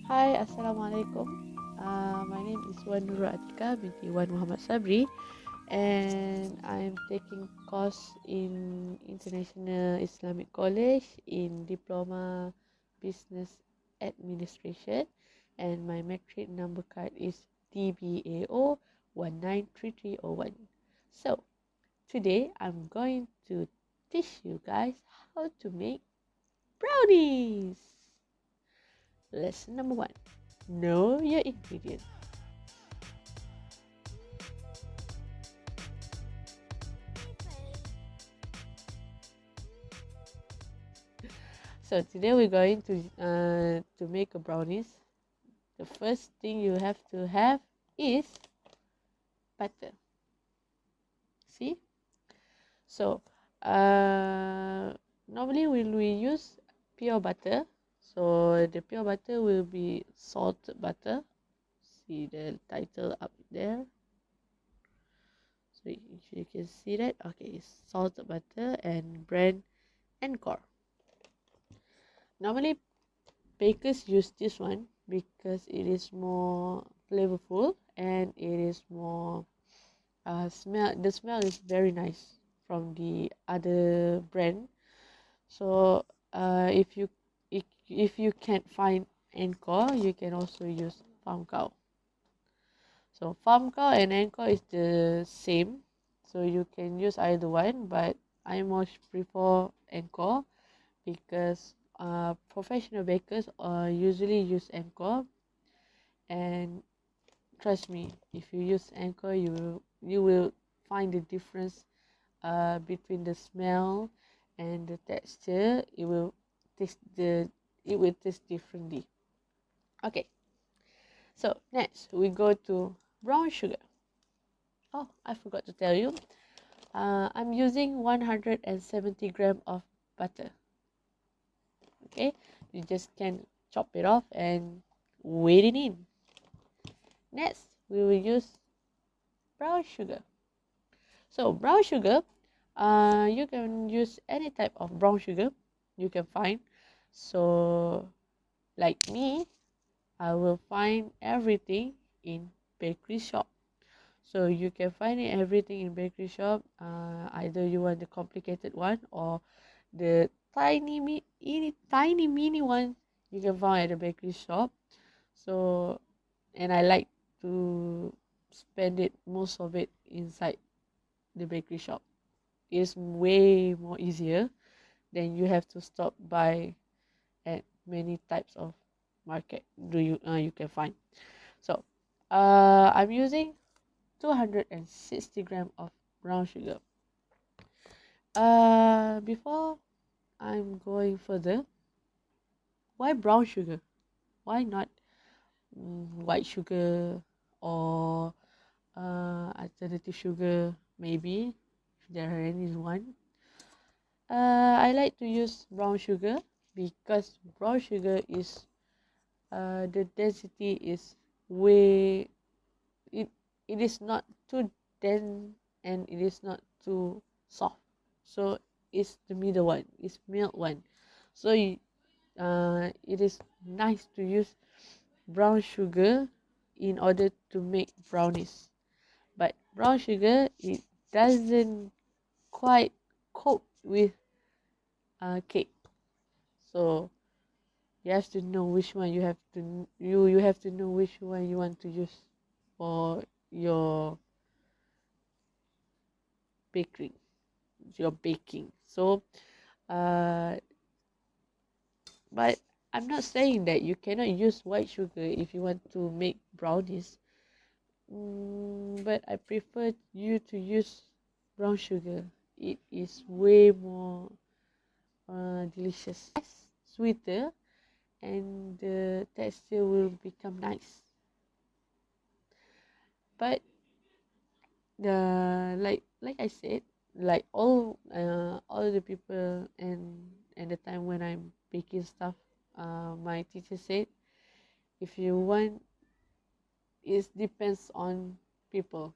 Hi, Assalamualaikum. My name is Wan Nurul Atika binti Wan Muhammad Sabri, and I'm taking course in International Islamic College in Diploma Business Administration, and my metric number card is DBAO 193301. So, today I'm going to teach you guys how to make brownies. Lesson number one. Know your ingredients. So today we're going to make a brownies. The first thing you have to have is butter. See? So normally when we use pure butter, so the pure butter will be salted butter. See the title up there. So you can see that. Okay, it's salted butter and brand Encore. Normally bakers use this one because it is more flavorful and it is more smell. The smell is very nice from the other brand. So if you can't find Encore, you can also use Farm Cow. So Farm Cow and Encore is the same, so you can use either one. But I most prefer Encore because professional bakers usually use Encore, and trust me, if you use Encore, you will find the difference between the smell and the texture. It will taste differently. Okay, so next we go to brown sugar. Oh, I forgot to tell you. I'm using 170 gram of butter. Okay, you just can chop it off and weight it in. Next, we will use brown sugar. So brown sugar, you can use any type of brown sugar you can find. So like me, I will find everything in bakery shop. So you can find everything in bakery shop. Either you want the complicated one or the tiny mini one you can find at the bakery shop. So, and I like to spend it most of it inside the bakery shop. It's way more easier than you have to stop by at many types of market you can find. So I'm using 260 gram of brown sugar. Before I'm going further, why brown sugar? Why not white sugar or alternative sugar? Maybe if there are any one. I like to use brown sugar because brown sugar is the density is way it it is not too dense and it is not too soft. So it's the middle one. It's milk one. So it is nice to use brown sugar in order to make brownies. But brown sugar it doesn't quite cope with cake. So you have to know which one you have to know which one you want to use for your baking so uh but I'm not saying that you cannot use white sugar if you want to make brownies, but I prefer you to use brown sugar. It is way more delicious, sweeter, and the texture will become nice. But the like I said, like all the people and the time when I'm baking stuff, my teacher said if you want, it depends on people.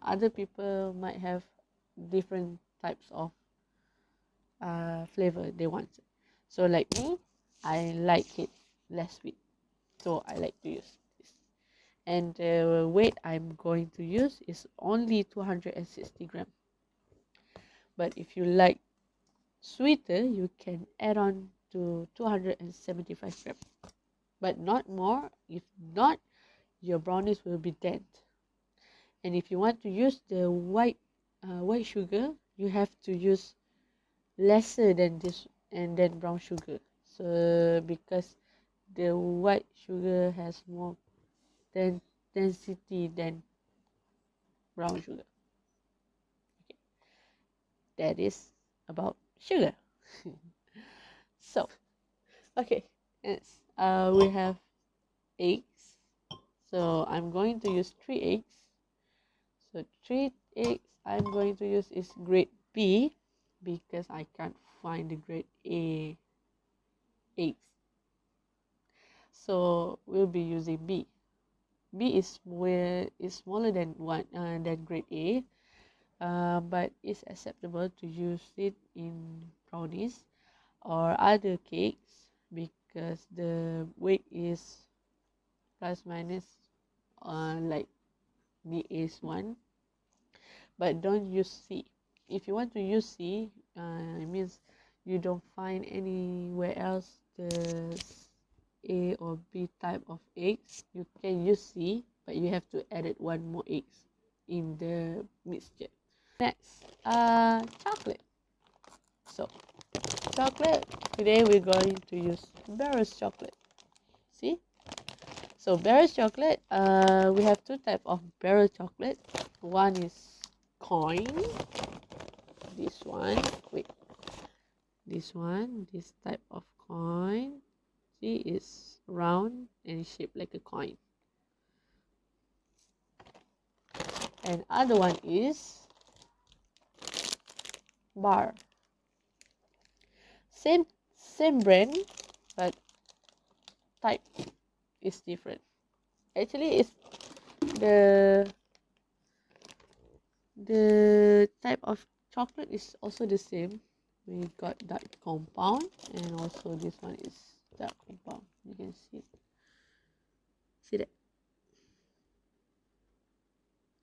Other people might have different types of flavor they want. So like me, I like it less sweet, so I like to use this. And the weight I'm going to use is only 260 gram. But if you like sweeter, you can add on to 275 gram, but not more. If not, your brownies will be dead. And if you want to use the white sugar, you have to use lesser than this and then brown sugar. So because the white sugar has more density than brown sugar. Okay. That is about sugar. So okay, yes, we have eggs. So I'm going to use 3 eggs. So 3 eggs I'm going to use is grade B because I can't find the grade A eggs. So we'll be using B. B is smaller than than grade A, but it's acceptable to use it in brownies or other cakes because the weight is plus minus like B is 1. But don't use C. If you want to use C, it means you don't find anywhere else the A or B type of eggs. You can use C, but you have to add it 1 more eggs in the mixture. Next, chocolate. So chocolate, today we're going to use Barrel's chocolate. See? So Barrel's chocolate, we have 2 types of Barrel chocolate. One is coin. This one, wait, this type of coin, see, is round and shaped like a coin. And other one is bar. Same brand, but type is different. Actually, it's the type of chocolate is also the same. We got dark compound, and also this one is dark compound. You can see that.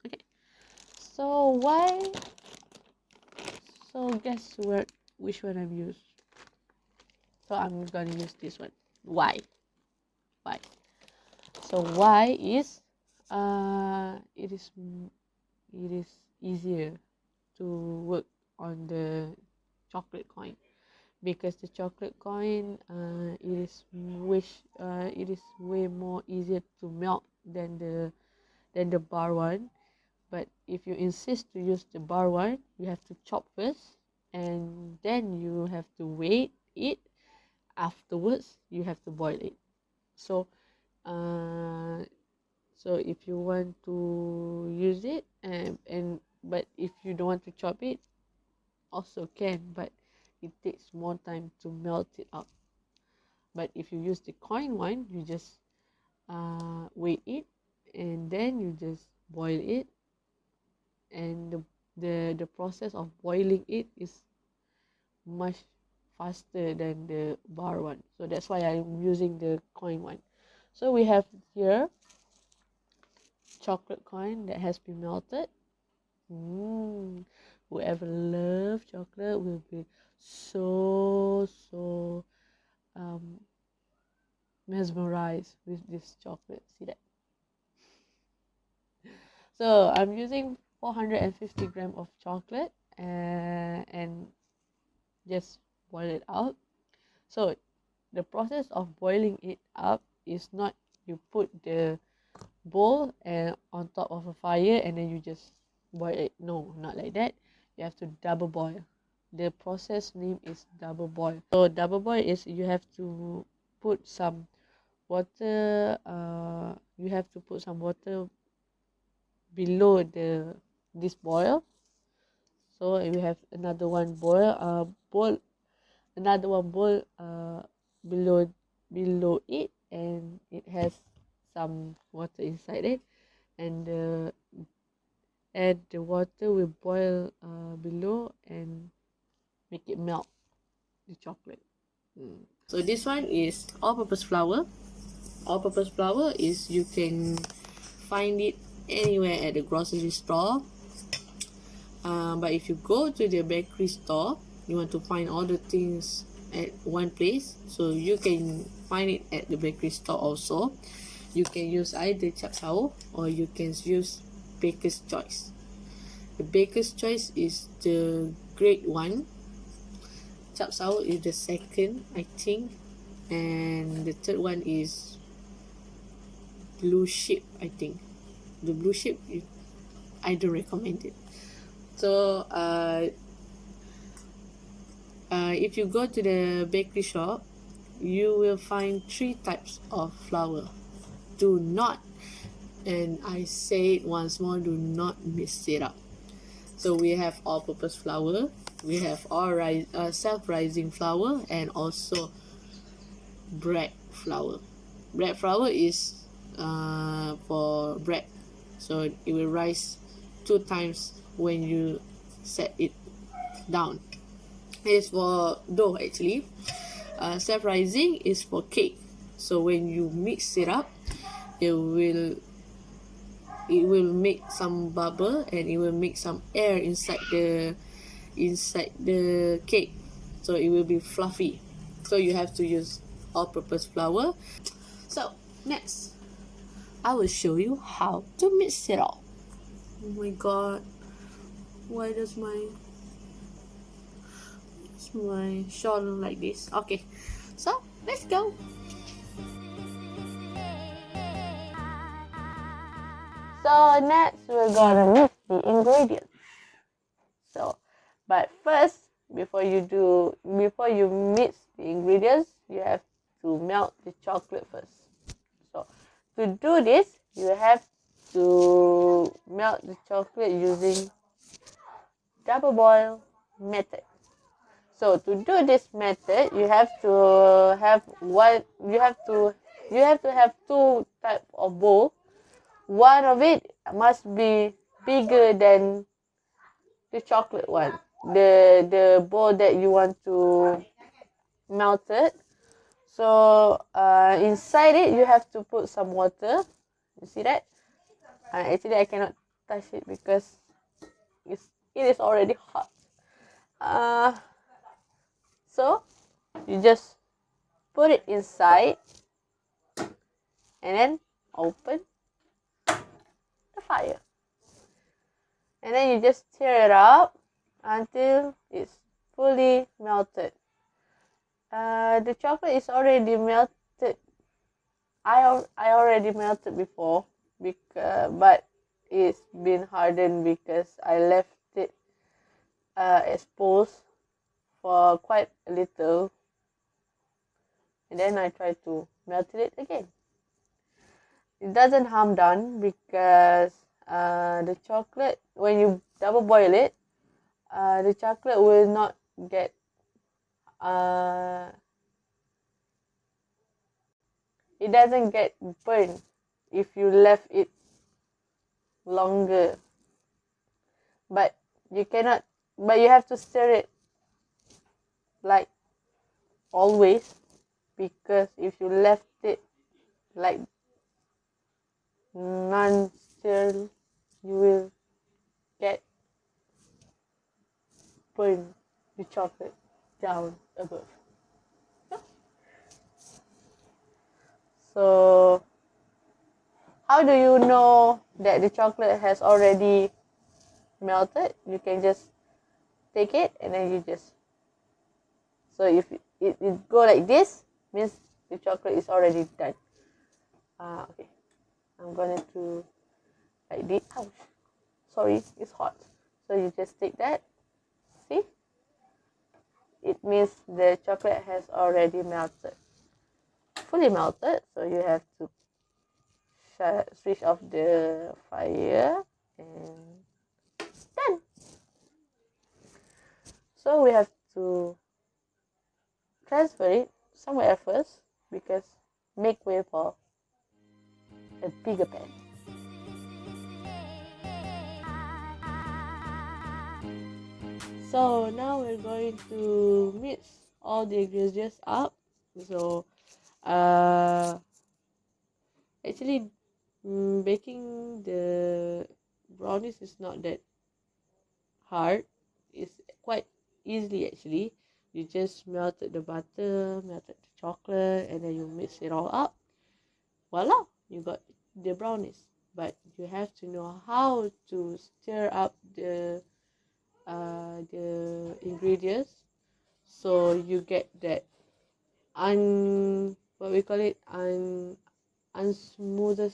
Okay. So why? So guess which one I'm used. So I'm gonna use this one. Why? Why? So why is it is easier to work on the chocolate coin because the chocolate coin it is way more easier to melt than the bar one. But if you insist to use the bar one, you have to chop first, and then you have to wait it. Afterwards, you have to boil it. So, uh, so if you want to use it, and but if you don't want to chop it, also can, but it takes more time to melt it up. But if you use the coin one, you just wait it, and then you just boil it, and the process of boiling it is much faster than the bar one. So that's why I'm using the coin one. So we have here chocolate coin that has been melted. Whoever loves chocolate will be so mesmerized with this chocolate. See that? So I'm using 450 grams of chocolate and just boil it out. So the process of boiling it up is not you put the bowl and on top of a fire and then you just boil it. No, not like that. You have to double boil. The process name is double boil. So double boil is you have to put some water. You have to put some water below this boil. So we have another one boil another one boil below it, and it has some water inside it, and the water will boil below and make it melt the chocolate. So this one is all-purpose flour. All-purpose flour is you can find it anywhere at the grocery store. But if you go to the bakery store, you want to find all the things at one place, so you can find it at the bakery store also. You can use either chap sao or you can use baker's choice. The baker's choice is the great one. Chap sao is the second, I think, and the third one is blue sheep, I think. The blue sheep, I don't recommend it. So if you go to the bakery shop, you will find 3 types of flour. Do not, and I say it once more, do not mix it up. So we have all-purpose flour, we have self-rising flour, and also bread flour. Bread flour is for bread, so it will rise 2 times when you set it down. It is for dough actually. Self-rising is for cake, so when you mix it up, it will make some bubble and it will make some air inside the cake, so it will be fluffy. So you have to use all-purpose flour. So next, I will show you how to mix it all. Oh my god, why does my shawl like this? Okay, so let's go. So next we're gonna mix the ingredients. So, but first, before you mix the ingredients, you have to melt the chocolate first. So to do this, you have to melt the chocolate using double boil method. So to do this method, you have to have two type of bowl. One of it must be bigger than the chocolate one. The bowl that you want to melt it. So inside it, you have to put some water. You see that? Actually, I cannot touch it because it is already hot. So you just put it inside and then open the fire. And then you just stir it up until it's fully melted. The chocolate is already melted. I already melted before, but it's been hardened because I left it exposed for quite a little, and then I tried to melt it again. It doesn't harm done because the chocolate, when you double boil it, the chocolate will not get it doesn't get burned if you left it longer. But you have to stir it like always, because if you left it like non-stir, you will get burn the chocolate down above. So how do you know that the chocolate has already melted? You can just take it and then you just, so if it go like this, means the chocolate is already done. Okay, I'm gonna do like this. Ouch, sorry, it's hot. So you just take that. See, it means the chocolate has already melted, fully melted. So you have to switch off the fire and done. So we have to transfer it somewhere first, because make way for a bigger pan. So now we're going to mix all the ingredients up. So actually, baking the brownies is not that hard. It's quite easily actually. You just melted the butter, melted the chocolate, and then you mix it all up. Voila, you got the brownies. But you have to know how to stir up the ingredients so you get that what we call it, unsmooth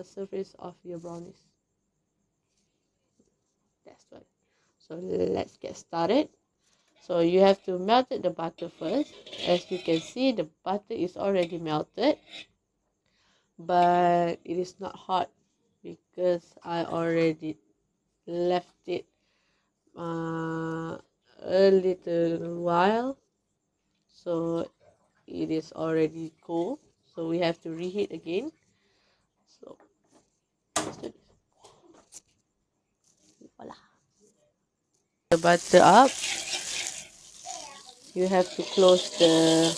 surface of your brownies. That's what. So let's get started. So you have to melt the butter first. As you can see, the butter is already melted, but it is not hot because I already left it a little while, so it is already cool. So we have to reheat again. So let's do this. Voila. The butter up. You have to close the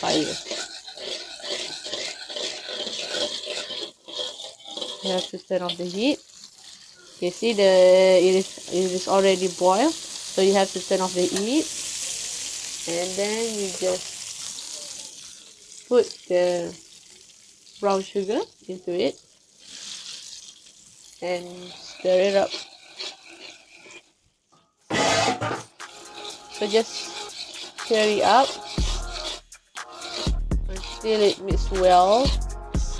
fire. You have to turn off the heat. You see it is already boiled, so you have to turn off the heat, and then you just put the brown sugar into it and stir it up. So just stir it up until it mixes well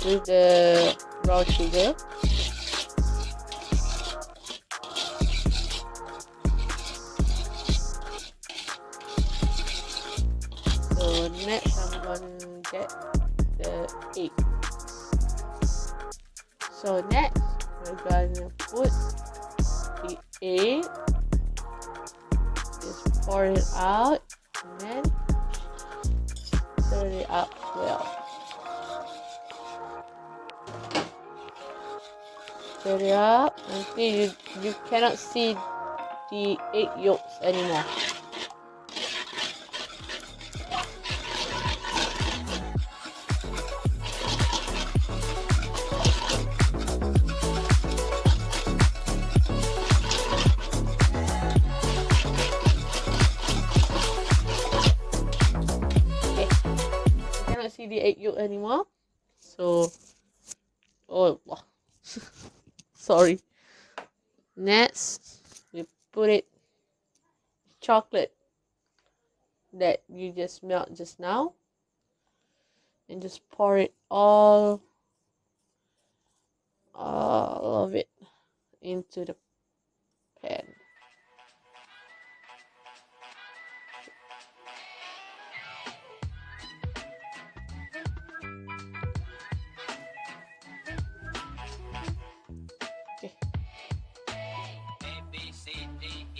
with the brown sugar. So next I'm gonna get the egg. So next we're gonna put the egg, just pour it out and then stir it up well. Stir it up until you cannot see the egg yolks anymore. See the egg yolk anymore, so sorry. Next we put it chocolate that you just melt just now and just pour it all of it into the pan.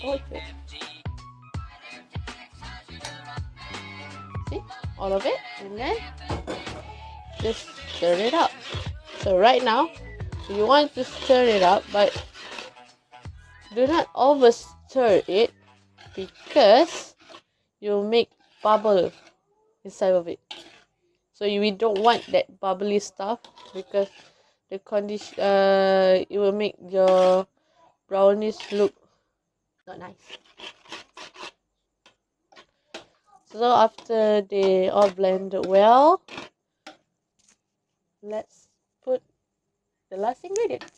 Okay. See all of it, and then just stir it up. So right now you want to stir it up, but do not over stir it because you'll make bubble inside of it. So we don't want that bubbly stuff because the condition it will make your brownies look not nice. So after they all blended well, let's put the last ingredient.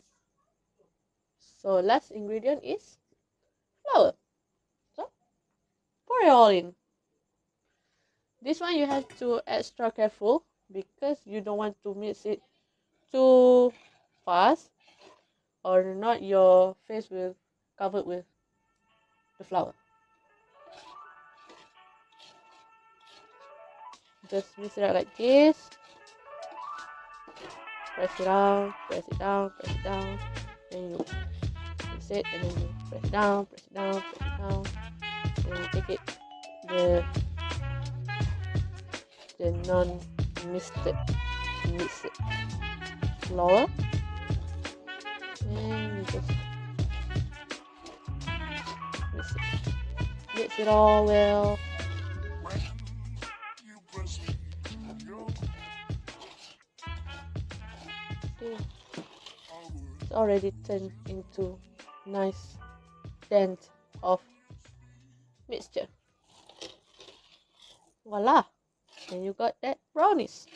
So last ingredient is flour. So pour it all in. This one you have to extra careful because you don't want to mix it too fast, or not your face will covered with the flour. Just mix it out like this. Press it down, press it down, press it down. Then you mix it, and then you press it down, press it down, press it down. And you take it the non-mixed flour, and you just Mix it all well. See, it's already turned into nice dent of mixture. Voila! And you got that brownies.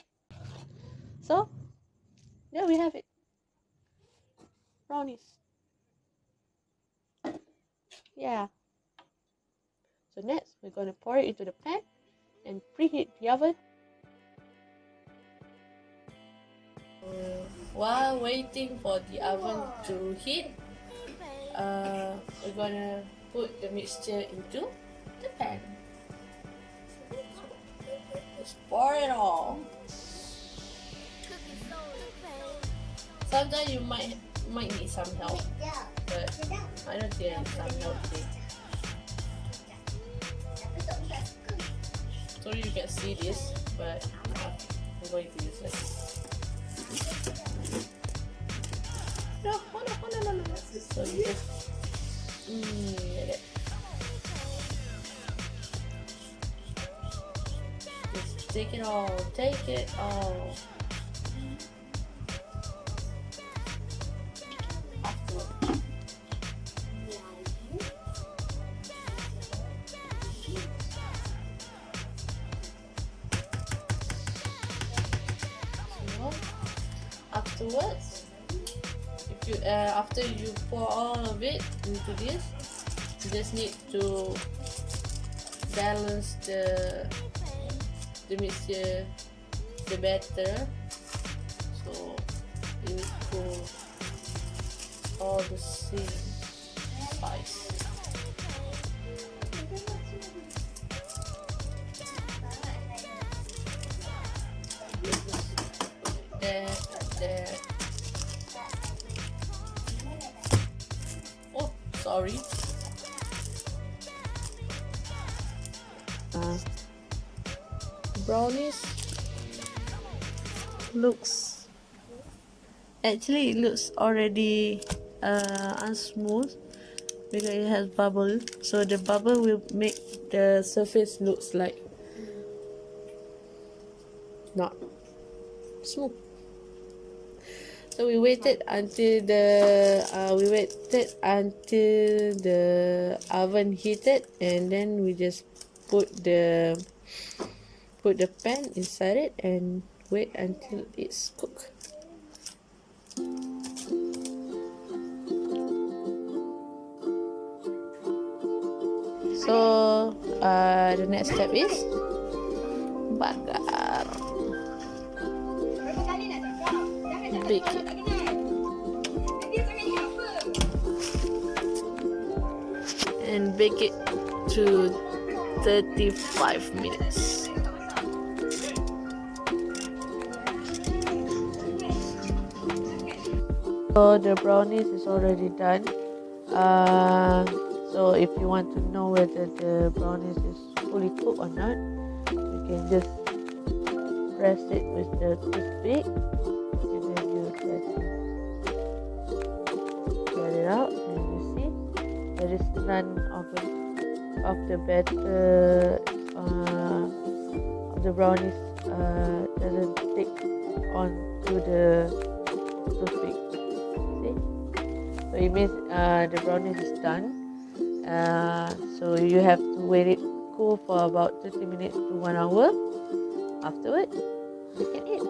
So there we have it. Brownies. Yeah. So next we're gonna pour it into the pan and preheat the oven. While waiting for the oven to heat, we're gonna put the mixture into the pan. Just pour it all. Sometimes you might need some help, but I don't think I need some help today. So you can see this, but I'm going to use like this. No. So you just like that. Just take it all. Afterwards, if you after you pour all of it into this, you just need to balance the mixture, the batter. So you need to all the same size. There. Oh, sorry. Brownies it looks already unsmooth because it has bubble. So the bubble will make the surface looks like not smooth. So we waited until the oven heated, and then we just put the pan inside it and wait until it's cooked. So the next step is bakar. Bake it. And bake it to 35 minutes. So the brownies is already done. So if you want to know whether the brownies is fully cooked or not, you can just press it with the toothpick. And then you get it out, and you see there is none of the batter of the brownies doesn't stick onto the toothpick. See? So it means the brownies is done. So you have to wait it cool for about 30 minutes to 1 hour. Afterwards, you can eat.